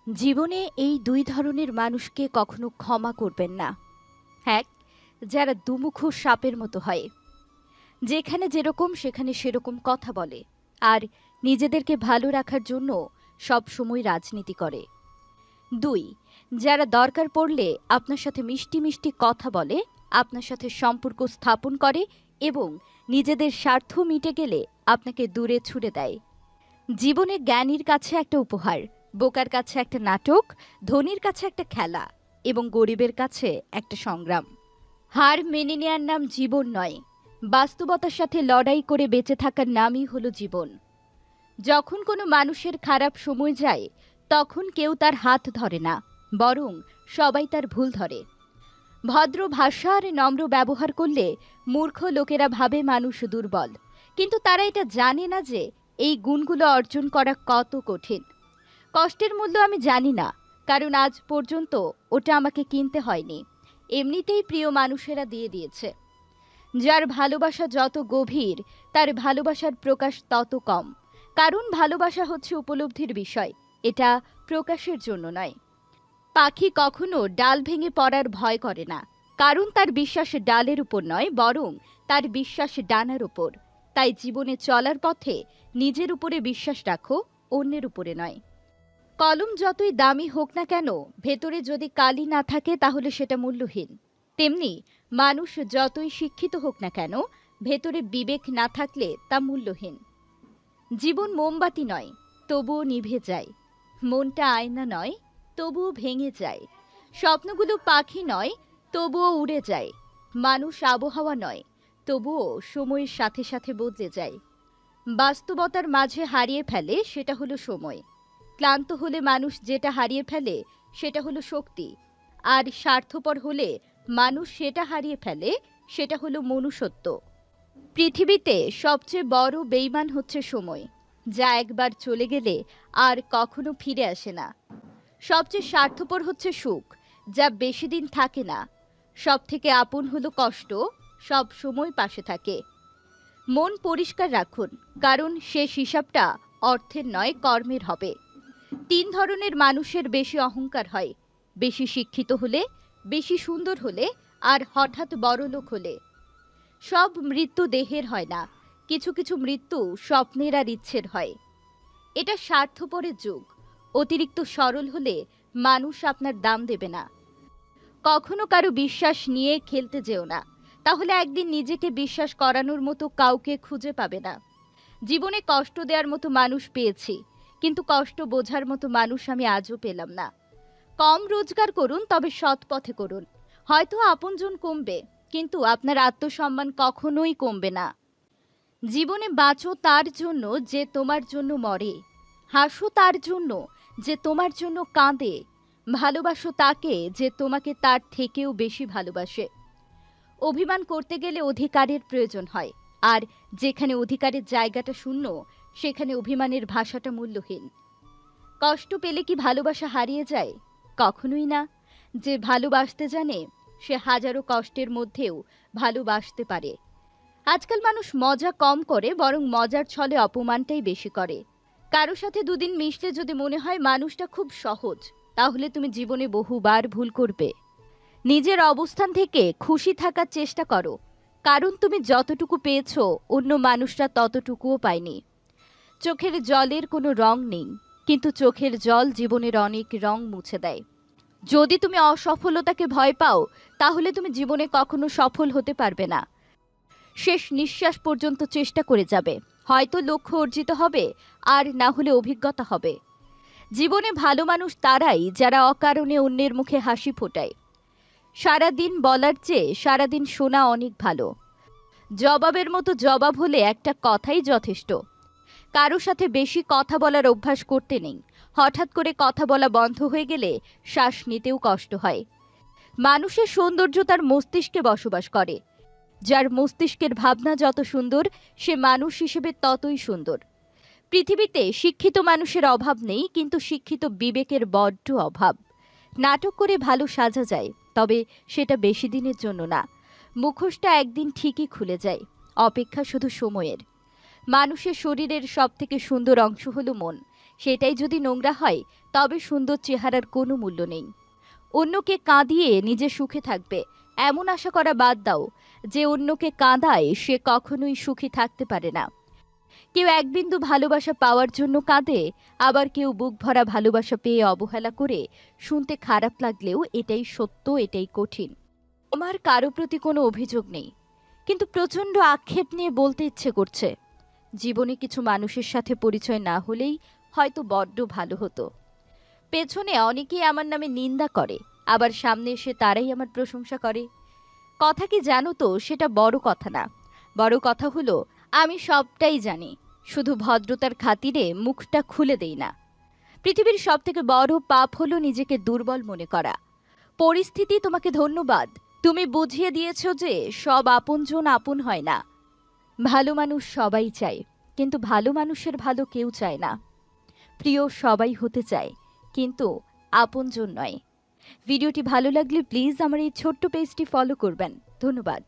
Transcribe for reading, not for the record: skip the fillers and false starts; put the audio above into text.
জীবনে এই দুই ধরনের মানুষকে কখনো ক্ষমা করবেন না। এক, যারা দুমুখো সাপের মতো হয়, যেখানে যেরকম সেখানে সেরকম কথা বলে আর নিজেদেরকে ভালো রাখার জন্য সব সময় রাজনীতি করে। দুই, যারা দরকার পড়লে আপনার সাথে মিষ্টি মিষ্টি কথা বলে, আপনার সাথে সম্পর্ক স্থাপন করে এবং নিজেদের স্বার্থ মিটে গেলে আপনাকে দূরে ছুড়ে দেয়। জীবনে জ্ঞানীর কাছে একটা উপহার, বোকার কাছে একটা নাটক, ধনীর কাছে একটা খেলা এবং গরিবের কাছে একটা সংগ্রাম। হার মেনে নেয়ার নাম জীবন নয়, বাস্তবতার সাথে লড়াই করে বেঁচে থাকার নামই হলো জীবন। যখন কোনো মানুষের খারাপ সময় যায়, তখন কেউ তার হাত ধরে না, বরং সবাই তার ভুল ধরে। ভদ্র ভাষা আর নম্র ব্যবহার করলে মূর্খ লোকেরা ভাবে মানুষ দুর্বল, কিন্তু তারা এটা জানে না যে এই গুণগুলো অর্জন করা কত কঠিন। কষ্টের মূল্য আমি জানি না, কারণ আজ পর্যন্ত ওটা আমাকে কিনতে হয়নি, এমনিতেই প্রিয় মানুষেরা দিয়ে দিয়েছে। যার ভালোবাসা যত গভীর, তার ভালোবাসার প্রকাশ তত কম, কারণ ভালোবাসা হচ্ছে উপলব্ধির বিষয়, এটা প্রকাশের জন্য নয়। পাখি কখনো ডাল ভেঙে পড়ার ভয় করে না, কারণ তার বিশ্বাস ডালের উপর নয়, বরং তার বিশ্বাস ডানার উপর। তাই জীবনে চলার পথে নিজের উপরে বিশ্বাস রাখো, অন্যের উপরে নয়। কলম যতই দামি হোক না কেন, ভেতরে যদি কালি না থাকে তাহলে সেটা মূল্যহীন। তেমনি মানুষ যতই শিক্ষিত হোক না কেন, ভেতরে বিবেক না থাকলে তা মূল্যহীন। জীবন মোমবাতি নয়, তবুও নিভে যায়। মনটা আয়না নয়, তবুও ভেঙে যায়। স্বপ্নগুলো পাখি নয়, তবুও উড়ে যায়। মানুষ আবহাওয়া নয়, তবুও সময়ের সাথে সাথে বদলে যায়। বাস্তবতার মাঝে হারিয়ে ফেলে সেটা হলো সময়। ক্লান্ত হলে মানুষ যেটা হারিয়ে ফেলে সেটা হলো শক্তি। আর স্বার্থপর হলে মানুষ সেটা হারিয়ে ফেলে, সেটা হলো মনুষ্যত্ব। পৃথিবীতে সবচেয়ে বড় বেঈমান হচ্ছে সময়, যা একবার চলে গেলে আর কখনো ফিরে আসে না। সবচেয়ে স্বার্থপর হচ্ছে সুখ, যা বেশি দিন থাকে না। সব থেকে আপন হলো কষ্ট, সব সময় পাশে থাকে। মন পরিষ্কার রাখুন, কারণ শেষ হিসাবটা অর্থের নয়, কর্মের হবে। তিন ধরনের মানুষের বেশি অহংকার হয়: বেশি শিক্ষিত হলে, বেশি সুন্দর হলে, আর হঠাৎ বড়লোক হলে। সব মৃত্যু দেহের হয় না, কিছু কিছু মৃত্যু স্বপ্নের আর ইচ্ছের হয়। এটা স্বার্থপরের যুগ। অতিরিক্ত সরল হলে মানুষ আপনার দাম দেবে না। কখনো কারো বিশ্বাস নিয়ে খেলতে যেও না, তাহলে একদিন নিজেকে বিশ্বাস করানোর মতো কাউকে খুঁজে পাবে না। জীবনে কষ্ট দেওয়ার মতো মানুষ পেয়েছি, কিন্তু কষ্ট বোঝার মতো মানুষ আমি আজও পেলাম না। কম রোজগার করুন, তবে সৎ পথে করুন। হয়তো আপনজন কমবে, কিন্তু আপনার আত্মসম্মান কখনোই কমবে না। জীবনে বাঁচো তার জন্য যে তোমার জন্য মরে, হাসো তার জন্য যে তোমার জন্য কাঁদে, ভালোবাসো তাকে যে তোমাকে তার থেকেও বেশি ভালোবাসে। অভিমান করতে গেলে অধিকারের প্রয়োজন হয়, আর যেখানে অধিকারের জায়গাটা শূন্য, সেখানে অভিমানের ভাষাটা মূল্যহীন। কষ্ট পেলে কি ভালোবাসা হারিয়ে যায়? কখনোই না। যে ভালোবাসতে জানে, সে হাজারো কষ্টের মধ্যেও ভালোবাসতে পারে। আজকাল মানুষ মজা কম করে, বরং মজার ছলে অপমানটাই বেশি করে। কারো সাথে দুদিন মিশলে যদি মনে হয় মানুষটা খুব সহজ, তাহলে তুমি জীবনে বহুবার ভুল করবে। নিজের অবস্থান থেকে খুশি থাকার চেষ্টা করো, কারণ তুমি যতটুকু পেয়েছো অন্য মানুষরা ততটুকুও পায়নি। চোখের জলের কোনো রং নেই, কিন্তু চোখের জল জীবনের অনেক রং মুছে দেয়। যদি তুমি অসফলতাকে ভয় পাও, তাহলে তুমি জীবনে কখনো সফল হতে পারবে না। শেষ নিঃশ্বাস পর্যন্ত চেষ্টা করে যাবে, হয়তো লক্ষ্য অর্জিত হবে, আর না হলে অভিজ্ঞতা হবে। জীবনে ভালো মানুষ তারাই যারা অকারণে অন্যের মুখে হাসি ফোটায়। সারাদিন বলার চেয়ে সারাদিন শোনা অনেক ভালো। জবাবের মতো জবাব হলে একটা কথাই যথেষ্ট। কারো সাথে বেশি কথা বলার অভ্যাস করতে নেই, হঠাৎ করে কথা বলা বন্ধ হয়ে গেলে শ্বাস নিতেও কষ্ট হয়। মানুষের সৌন্দর্য তার মস্তিষ্কে বসবাস করে। যার মস্তিষ্কের ভাবনা যত সুন্দর, সে মানুষ হিসেবে ততই সুন্দর। পৃথিবীতে শিক্ষিত মানুষের অভাব নেই, কিন্তু শিক্ষিত বিবেকের বড্ড অভাব। নাটক করে ভালো সাজা যায়, তবে সেটা বেশি দিনের জন্য না। মুখোশটা একদিন ঠিকই খুলে যায়, অপেক্ষা শুধু সময়ের। মানুষের শরীরের সবথেকে সুন্দর অংশ হলো মন, সেটাই যদি নোংরা হয় তবে সুন্দর চেহারার কোনো মূল্য নেই। অন্যকে কাঁদিয়ে নিজে সুখে থাকবে এমন আশা করা বাদ দাও। যে অন্যকে কাঁদায় সে কখনোই সুখী থাকতে পারে না। কেউ এক বিন্দু ভালোবাসা পাওয়ার জন্য কাঁদে, আবার কেউ বুক ভরা ভালোবাসা পেয়ে অবহেলা করে। শুনতে খারাপ লাগলেও এটাই সত্য, এটাই কঠিন। আমার কারো প্রতি কোনো অভিযোগ নেই, কিন্তু প্রচণ্ড আক্ষেপ নিয়ে বলতে ইচ্ছে করছে। জীবনে কিছু মানুষের সাথে পরিচয় না হলেই হয়তো বড্ড ভালো হতো। পেছনে অনেকেই আমার নামে নিন্দা করে, আবার সামনে এসে তারাই আমার প্রশংসা করে। কথা কি জানো তো, সেটা বড় কথা না। বড় কথা হলো আমি সবটাই জানি, শুধু ভদ্রতার খাতিরে মুখটা খুলে দেই না। পৃথিবীর সবথেকে বড় পাপ হলো নিজেকে দুর্বল মনে করা। পরিস্থিতি তোমাকে ধন্যবাদ, তুমি বুঝিয়ে দিয়েছো যে সব আপনজন আপন হয় না। ভালো মানুষ সবাই চায়, কিন্তু ভালো মানুষের ভালো কেউ চায় না। প্রিয় সবাই হতে চায়, কিন্তু আপনজন নয়। ভিডিওটি ভালো লাগলে প্লিজ আমার এই ছোট্ট পেজটি ফলো করবেন। ধন্যবাদ।